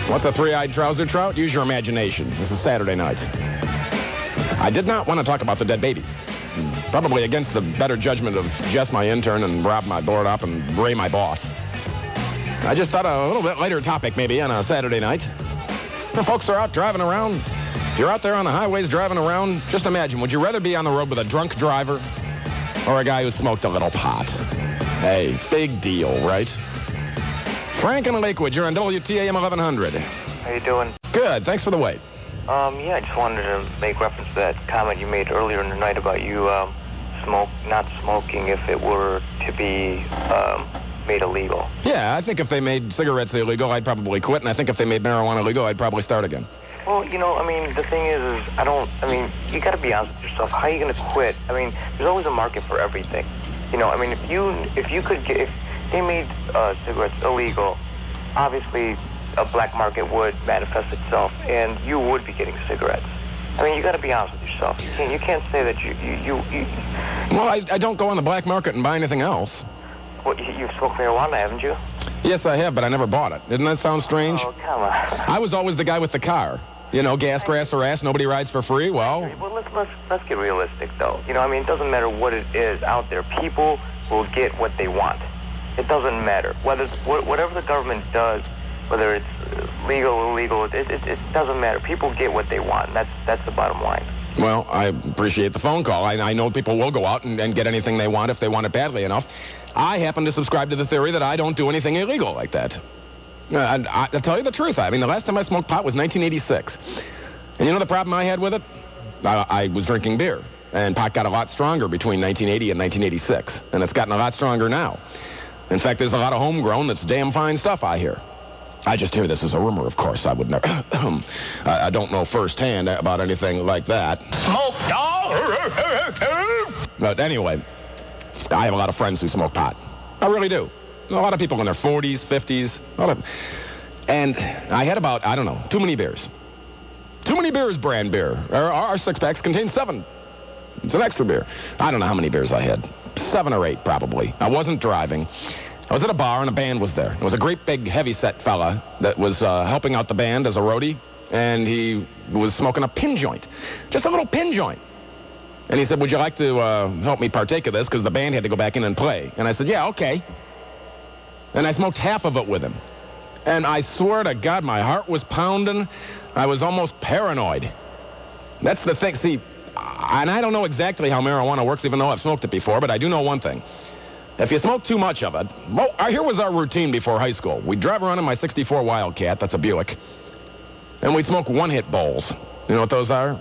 What's a 3-eyed trouser trout? Use your imagination. This is Saturday night. I did not want to talk about the dead baby. Probably against the better judgment of Jess, my intern, and Rob, my board op, and Ray, my boss. I just thought a little bit later topic maybe on a Saturday night. The folks are out driving around. If you're out there on the highways driving around, just imagine, would you rather be on the road with a drunk driver or a guy who smoked a little pot? Hey, big deal, right? Frank in Lakewood, you're on WTAM 1100. How you doing? Good, thanks for the wait. Yeah, I just wanted to make reference to that comment you made earlier in the night about you not smoking if it were to be made illegal. Yeah, I think if they made cigarettes illegal, I'd probably quit, and I think if they made marijuana illegal, I'd probably start again. Well, you know, I mean, the thing is you got to be honest with yourself. How are you going to quit? I mean, there's always a market for everything. You know, I mean, if they made cigarettes illegal, obviously a black market would manifest itself, and you would be getting cigarettes. I mean, you got to be honest with yourself. You can't say that you. Well, I don't go on the black market and buy anything else. Well, you've smoked marijuana, haven't you? Yes, I have, but I never bought it. Didn't that sound strange? Oh, come on. I was always the guy with the car. You know, gas, grass, or ass, nobody rides for free. Well, let's get realistic, though. You know, I mean, it doesn't matter what it is out there. People will get what they want. It doesn't matter whatever the government does, whether it's legal, illegal, it doesn't matter. People get what they want. That's the bottom line. Well, I appreciate the phone call. I know people will go out and get anything they want if they want it badly enough. I happen to subscribe to the theory that I don't do anything illegal like that. And I'll tell you the truth. I mean, the last time I smoked pot was 1986. And you know the problem I had with it? I was drinking beer. And pot got a lot stronger between 1980 and 1986. And it's gotten a lot stronger now. In fact, there's a lot of homegrown that's damn fine stuff I hear. I just hear this as a rumor, of course. I would never... I don't know firsthand about anything like that. Smoke, dog! But anyway, I have a lot of friends who smoke pot. I really do. A lot of people in their 40s, 50s. And I had about, I don't know, too many beers. Too many beers brand beer. Our six-packs contain 7. It's an extra beer. I don't know how many beers I had. 7 or 8, probably. I wasn't driving. I was at a bar, and a band was there. It was a great, big, heavy-set fella that was helping out the band as a roadie, and he was smoking a pin joint. Just a little pin joint. And he said, would you like to help me partake of this, because the band had to go back in and play. And I said, yeah, okay. And I smoked half of it with him. And I swear to God, my heart was pounding. I was almost paranoid. That's the thing. See, and I don't know exactly how marijuana works, even though I've smoked it before, but I do know one thing. If you smoke too much of it, here was our routine before high school. We'd drive around in my 64 Wildcat, that's a Buick, and we'd smoke one-hit bowls. You know what those are?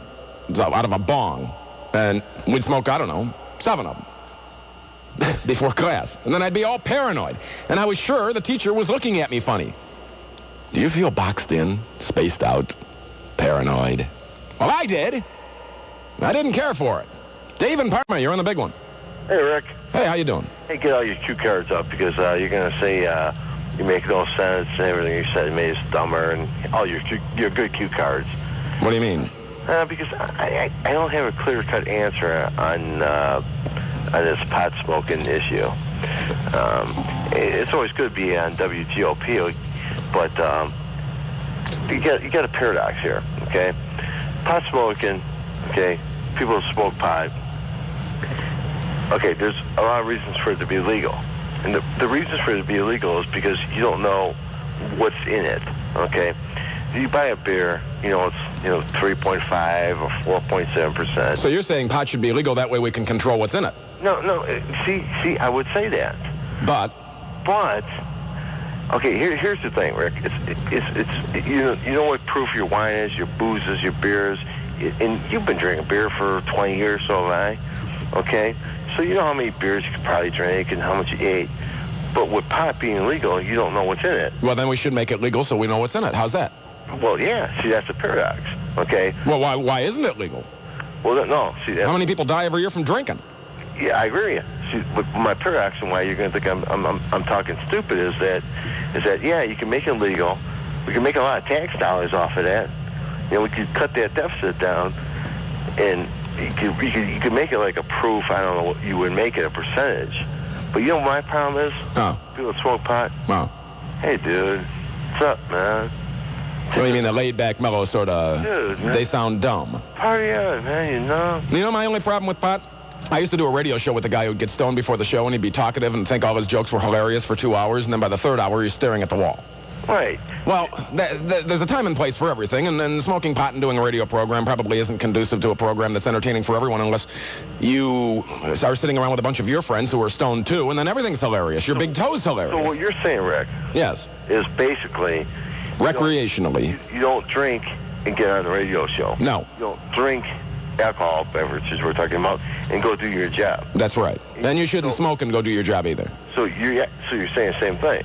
It's out of a bong. And we'd smoke, I don't know, 7 of them before class. And then I'd be all paranoid. And I was sure the teacher was looking at me funny. Do you feel boxed in, spaced out, paranoid? Well, I did. I didn't care for it. Dave and Parma, you're on the big one. Hey, Rick. Hey, how you doing? Hey, get all your cue cards up because you're going to say you make no sense and everything you said made us dumber and all your good cue cards. What do you mean? Because I don't have a clear-cut answer on this pot smoking issue. It's always good to be on WTOP, but you got a paradox here, okay? Pot smoking, okay? People smoke pot. Okay, there's a lot of reasons for it to be illegal. And the reasons for it to be illegal is because you don't know what's in it, okay? If you buy a beer, it's 3.5 or 4.7%. So you're saying pot should be illegal, that way we can control what's in it? No, see, I would say that. But, okay, here's the thing, Rick. It's you know what proof your wine is, your boozes, your beers, and you've been drinking beer for 20 years, so have I, okay? So you know how many beers you could probably drink and how much you ate. But with pot being illegal, you don't know what's in it. Well, then we should make it legal so we know what's in it. How's that? Well, yeah. See, that's a paradox, okay? Well, why isn't it legal? Well, no. See, how many people die every year from drinking? Yeah, I agree with you. See, with my paradox and why you're going to think I'm talking stupid is that yeah, you can make it legal. We can make a lot of tax dollars off of that. We could cut that deficit down, and you could make it like a proof. I don't know what you would make it, a percentage. But you know what my problem is? Oh. People that smoke pot. Oh. Hey, dude. What's up, man? What do you mean, the laid-back, mellow sort of... Dude, man. They sound dumb. Party on, man, You know my only problem with pot? I used to do a radio show with a guy who'd get stoned before the show, and he'd be talkative and think all his jokes were hilarious for 2 hours, and then by the 3rd hour, he's staring at the wall. Right. Well, there's a time and place for everything, and then smoking pot and doing a radio program probably isn't conducive to a program that's entertaining for everyone unless you are sitting around with a bunch of your friends who are stoned too, and then everything's hilarious. Your big toe's hilarious. So what you're saying, Rick, yes, is basically... recreationally. You don't drink and get on the radio show. No. You don't drink alcohol beverages we're talking about and go do your job. That's right. And you shouldn't smoke and go do your job either. So you're saying the same thing.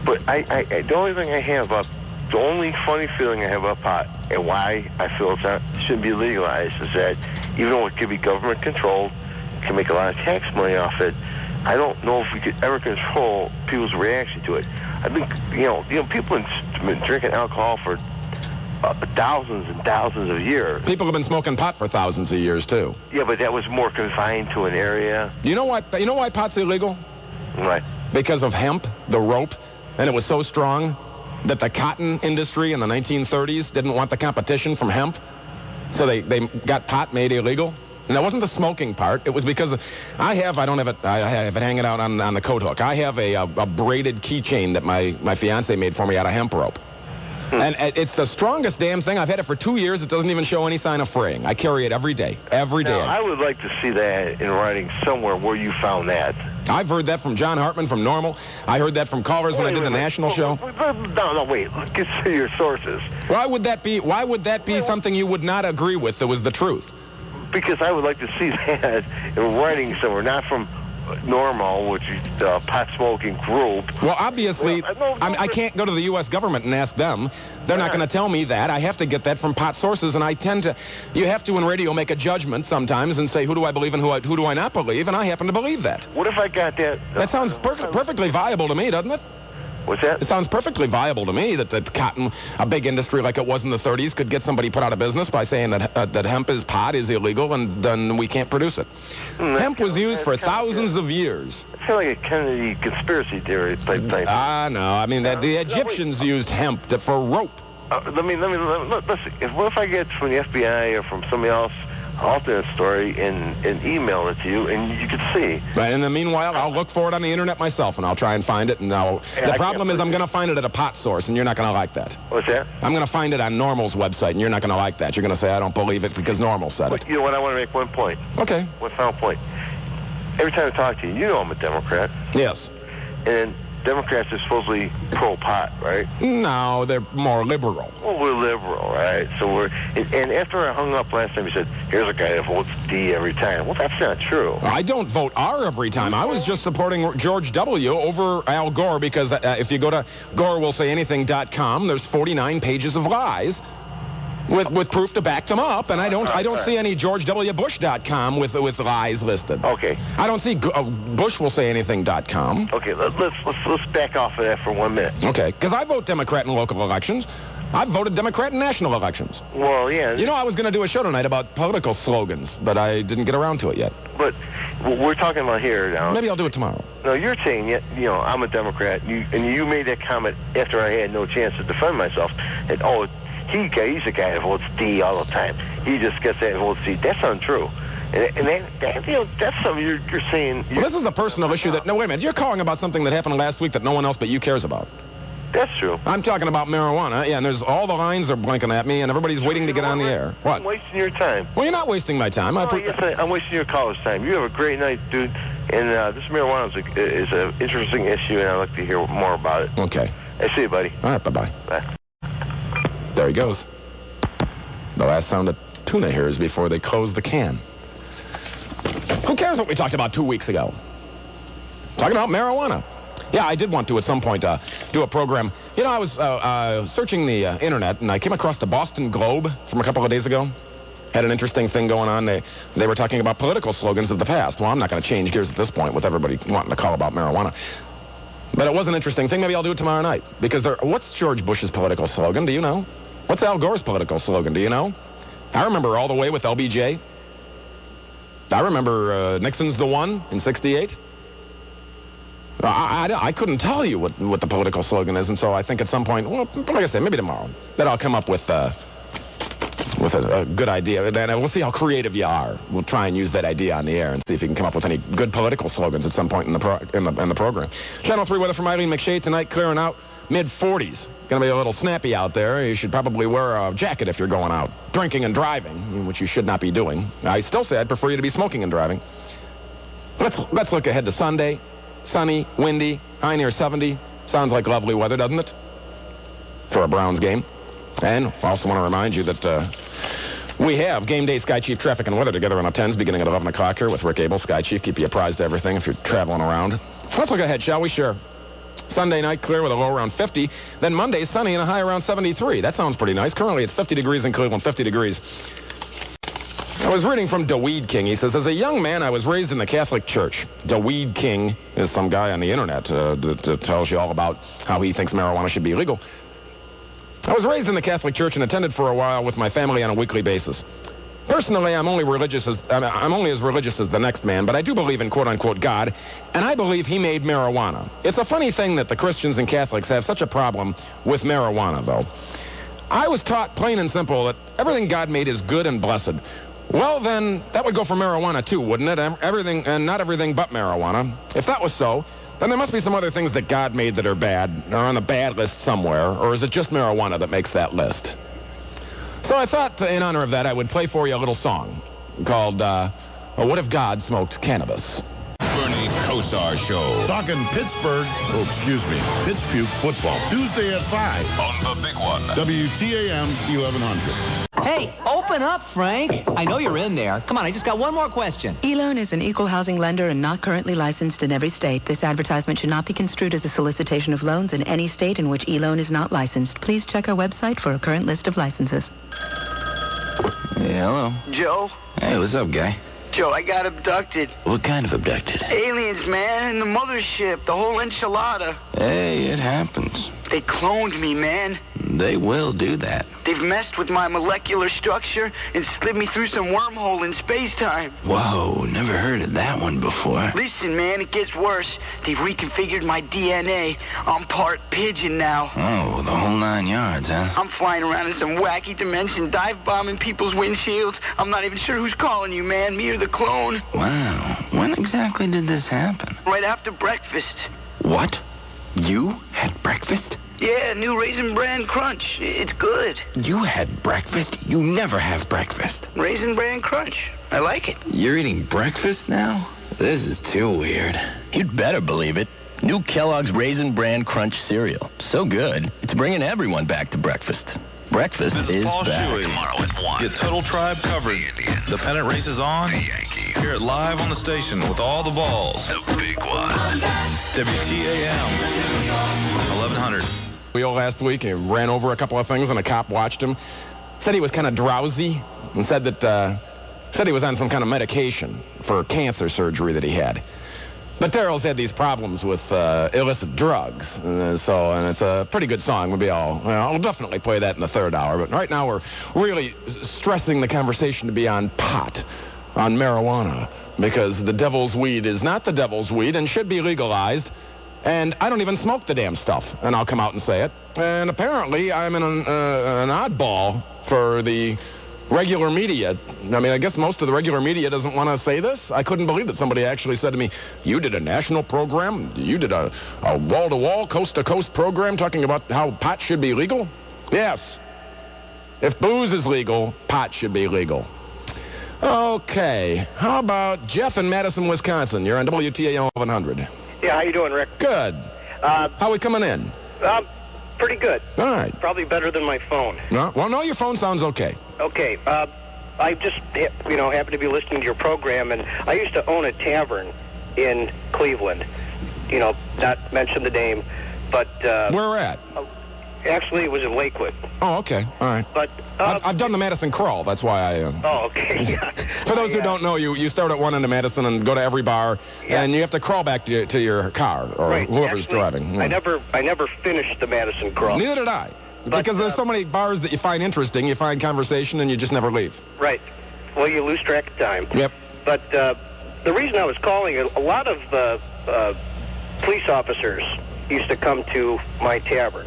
But the only thing I have about, the only funny feeling I have about pot and why I feel it shouldn't be legalized is that even though it could be government controlled, can make a lot of tax money off it, I don't know if we could ever control people's reaction to it. I think, people have been drinking alcohol for thousands and thousands of years. People have been smoking pot for thousands of years, too. Yeah, but that was more confined to an area. You know why pot's illegal? Why? Because of hemp, the rope, and it was so strong that the cotton industry in the 1930s didn't want the competition from hemp, so they got pot made illegal. And that wasn't the smoking part. It was because I have it hanging out on the coat hook. I have a braided keychain that my fiance made for me out of hemp rope. And it's the strongest damn thing. I've had it for 2 years. It doesn't even show any sign of fraying. I carry it every day. Every day. Now, I would like to see that in writing somewhere where you found that. I've heard that from John Hartman from Normal. I heard that from callers when I did the national show. No, wait. Consider your sources. Why would that be something you would not agree with that was the truth? Because I would like to see that in writing somewhere, not from Normal, which is the pot-smoking group. Well, obviously, I can't go to the U.S. government and ask them. They're not going to tell me that. I have to get that from pot sources, and I tend to... You have to, in radio, make a judgment sometimes and say, who do I believe and who do I not believe, and I happen to believe that. What if I got that... That sounds perfectly viable to me, doesn't it? What's that? It sounds perfectly viable to me that cotton, a big industry like it was in the 30s, could get somebody put out of business by saying that hemp is pot is illegal and then we can't produce it. Hemp was used for thousands of years. I feel like a Kennedy conspiracy theory type thing. No. I mean, the Egyptians used hemp for rope. Listen. What if I get from the FBI or from somebody else alternate story and email it to you, and you can see. Right, and in the meanwhile, I'll look for it on the internet myself, and I'll try and find it. And the problem is I'm going to find it at a pot source, and you're not going to like that. What's that? I'm going to find it on Normal's website, and you're not going to like that. You're going to say, I don't believe it because Normal said it. You know what? I want to make one point. Okay. One final point. Every time I talk to you, you know I'm a Democrat. Yes. And Democrats are supposedly pro-pot, right? No, they're more liberal. Well, we're liberal, right? So and after I hung up last time, you said, here's a guy that votes D every time. Well, that's not true. I don't vote R every time. I was just supporting George W. over Al Gore because if you go to GoreWillSayAnything.com, there's 49 pages of lies with proof to back them up, and I don't see any GeorgeWBush.com with lies listed. Okay. I don't see BushWillSayAnything.com. Okay, let's back off of that for 1 minute. Okay, because I vote Democrat in local elections. I've voted Democrat in national elections. Well, yeah. You know, I was going to do a show tonight about political slogans, but I didn't get around to it yet. But what we're talking about here now... Maybe I'll do it tomorrow. No, you're saying, I'm a Democrat, and you made that comment after I had no chance to defend myself, and, he's a guy that votes D all the time. He just gets that and votes D. That's untrue. And that's something you're saying... Well, this is a personal issue that... No, wait a minute. You're calling about something that happened last week that no one else but you cares about. That's true. I'm talking about marijuana, yeah, and there's all the lines are blinking at me, and everybody's waiting to get on the air. What? I'm wasting your time. Well, you're not wasting my time. I'm wasting your caller's time. You have a great night, dude. And this marijuana is an interesting issue, and I'd like to hear more about it. Okay. I see you, buddy. All right, bye-bye. Bye. There he goes. The last sound of tuna here is before they close the can. Who cares what we talked about 2 weeks ago? Talking about marijuana. Yeah, I did want to at some point do a program. I was searching the internet, and I came across the Boston Globe from a couple of days ago. Had an interesting thing going on. They were talking about political slogans of the past. Well, I'm not going to change gears at this point with everybody wanting to call about marijuana. But it was an interesting thing. Maybe I'll do it tomorrow night. Because what's George Bush's political slogan? Do you know? What's Al Gore's political slogan? Do you know? I remember all the way with LBJ. I remember Nixon's the one in '68. I couldn't tell you what the political slogan is, and so I think at some point, well, like I said, maybe tomorrow, that I'll come up with a good idea. And we'll see how creative you are. We'll try and use that idea on the air and see if you can come up with any good political slogans at some point in the program. Channel 3 weather from Eileen McShay tonight, clearing out mid-40s. Going to be a little snappy out there. You should probably wear a jacket if you're going out. Drinking and driving, which you should not be doing. I still say I'd prefer you to be smoking and driving. Let's look ahead to Sunday. Sunny, windy, high near 70. Sounds like lovely weather, doesn't it? For a Browns game. And I also want to remind you that we have Game Day Sky Chief traffic and weather together on the 10s beginning at 11 o'clock here with Rick Abel, Sky Chief. Keep you apprised of everything if you're traveling around. Let's look ahead, shall we? Sure. Sunday night, clear with a low around 50. Then Monday, sunny and a high around 73. That sounds pretty nice. Currently, it's 50 degrees in Cleveland, 50 degrees. I was reading from DeWeed King. He says, as a young man, I was raised in the Catholic Church. DeWeed King is some guy on the internet that tells you all about how he thinks marijuana should be legal. I was raised in the Catholic Church and attended for a while with my family on a weekly basis. Personally, I'm only as religious as the next man, but I do believe in quote-unquote God, and I believe he made marijuana. It's a funny thing that the Christians and Catholics have such a problem with marijuana, though. I was taught, plain and simple, that everything God made is good and blessed. Well, then, that would go for marijuana, too, wouldn't it? Everything, and not everything but marijuana. If that was so, then there must be some other things that God made that are bad, or on the bad list somewhere, or is it just marijuana that makes that list? So I thought, in honor of that, I would play for you a little song called, What If God Smoked Cannabis? Bernie Kosar Show. Talking Pittsburgh, Pittsburgh football. Tuesday at 5 on the big one. WTAM 1100. Hey, open up, Frank. I know you're in there. Come on, I just got one more question. E-Loan is an equal housing lender and not currently licensed in every state. This advertisement should not be construed as a solicitation of loans in any state in which E-Loan is not licensed. Please check our website for a current list of licenses. Yeah, hello. Joe? Hey, what's up, guy? Joe, I got abducted. What kind of abducted? Aliens, man, in the mothership, the whole enchilada. Hey, it happens. They cloned me, man. They will do that. They've messed with my molecular structure and slid me through some wormhole in space-time. Whoa, never heard of that one before. Listen, man, it gets worse. They've reconfigured my DNA. I'm part pigeon now. Oh, the whole 9 yards, huh? I'm flying around in some wacky dimension, dive-bombing people's windshields. I'm not even sure who's calling you, man, me or the clone. Wow. When exactly did this happen? Right after breakfast. What? You had breakfast? Yeah, new Raisin Bran Crunch. It's good. You had breakfast? You never have breakfast. Raisin Bran Crunch. I like it. You're eating breakfast now? This is too weird. You'd better believe it. New Kellogg's Raisin Bran Crunch cereal. So good, it's bringing everyone back to breakfast. Breakfast This is Paul back. Shuey. Tomorrow at 1. Get Total Tribe coverage. The pennant race is on. Hear it live on the station with all the balls. The big one. WTAM 1100. Last week, he ran over a couple of things, and a cop watched him. Said he was kind of drowsy, and said he was on some kind of medication for cancer surgery that he had. But Daryl's had these problems with illicit drugs, and it's a pretty good song. I'll definitely play that in the third hour. But right now, we're really stressing the conversation to be on pot, on marijuana, because the devil's weed is not the devil's weed and should be legalized. And I don't even smoke the damn stuff, and I'll come out and say it. And apparently, I'm an oddball for the regular media. I mean, I guess most of the regular media doesn't want to say this. I couldn't believe that somebody actually said to me, you did a national program? You did a wall-to-wall, coast-to-coast program talking about how pot should be legal? Yes. If booze is legal, pot should be legal. Okay. How about Jeff in Madison, Wisconsin? You're on WTAM 1100. Yeah, how you doing, Rick? Good. How we coming in? Pretty good. All right. Probably better than my phone. No, your phone sounds okay. Okay. I just, happen to be listening to your program, and I used to own a tavern in Cleveland. Not mention the name, but... Where at? Actually, it was in Lakewood. Oh, okay. All right. But I've done the Madison Crawl. That's why I... Oh, okay. Yeah. For those who don't know, you start at one end of Madison and go to every bar, and you have to crawl back to your car or whoever's driving. I never finished the Madison Crawl. Neither did I. Because there's so many bars that you find interesting, you find conversation, and you just never leave. Right. Well, you lose track of time. Yep. But the reason I was calling, a lot of police officers used to come to my tavern.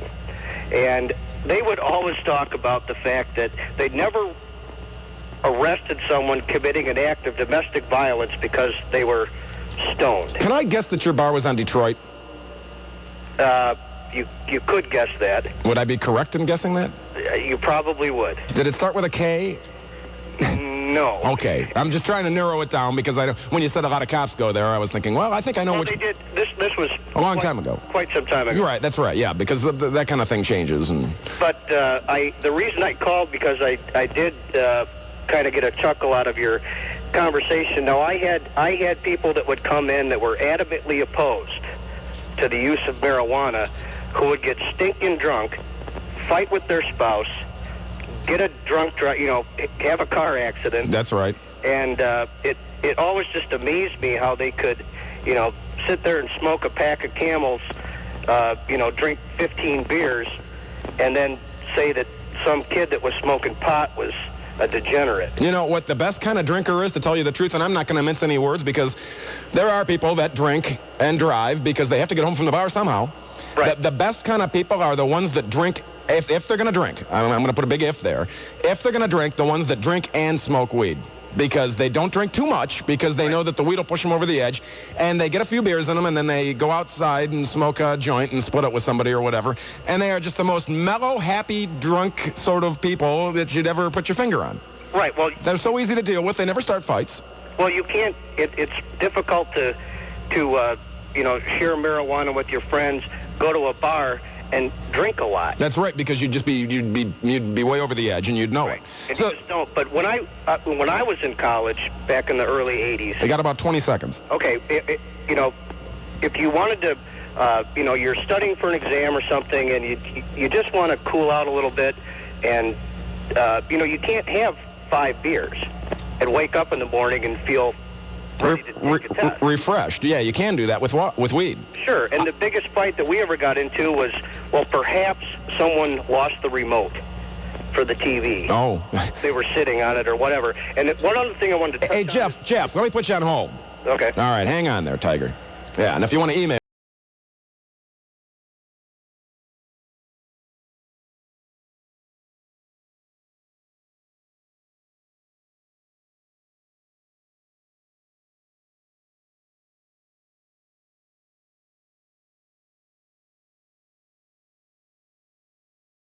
And they would always talk about the fact that they'd never arrested someone committing an act of domestic violence because they were stoned. Can I guess that your bar was on Detroit? You could guess that. Would I be correct in guessing that? You probably would. Did it start with a K? No. Okay. I'm just trying to narrow it down because when you said a lot of cops go there, I was thinking, well, I think I know which... They did. This was... A long time ago. Quite some time ago. You're right. That's right. Yeah, because that kind of thing changes. But the reason I called, because I did kind of get a chuckle out of your conversation. Now, I had people that would come in that were adamantly opposed to the use of marijuana who would get stinking drunk, fight with their spouse, get a drunk drive, have a car accident. That's right. And it always just amazed me how they could, sit there and smoke a pack of Camels, drink 15 beers, and then say that some kid that was smoking pot was a degenerate. You know what the best kind of drinker is, to tell you the truth, and I'm not going to mince any words, because there are people that drink and drive because they have to get home from the bar somehow. Right. The best kind of people are the ones that drink, if they're going to drink. I'm going to put a big if there. If they're going to drink, the ones that drink and smoke weed. because they don't drink too much because they know that the weed will push them over the edge, and they get a few beers in them, and then they go outside and smoke a joint and split it with somebody or whatever, and they are just the most mellow, happy, drunk sort of people that you'd ever put your finger on. Right. Well, they're so easy to deal with. They never start fights. Well, you can't. It's difficult to share marijuana with your friends, go to a bar, and drink a lot. That's right, because you'd be way over the edge, and you'd know it. And you just don't. But when I was in college back in the early '80s, they got about 20 seconds. Okay, if you wanted to, you're studying for an exam or something, and you just want to cool out a little bit, and you can't have 5 beers and wake up in the morning and feel ready to take a test. Refreshed. Yeah, you can do that with weed. Sure, and the biggest fight that we ever got into was, well, perhaps someone lost the remote for the TV. Oh. They were sitting on it or whatever. And one other thing I wanted to touch on. Hey, Jeff, let me put you on hold. Okay. All right, hang on there, Tiger. Yeah, and if you want to email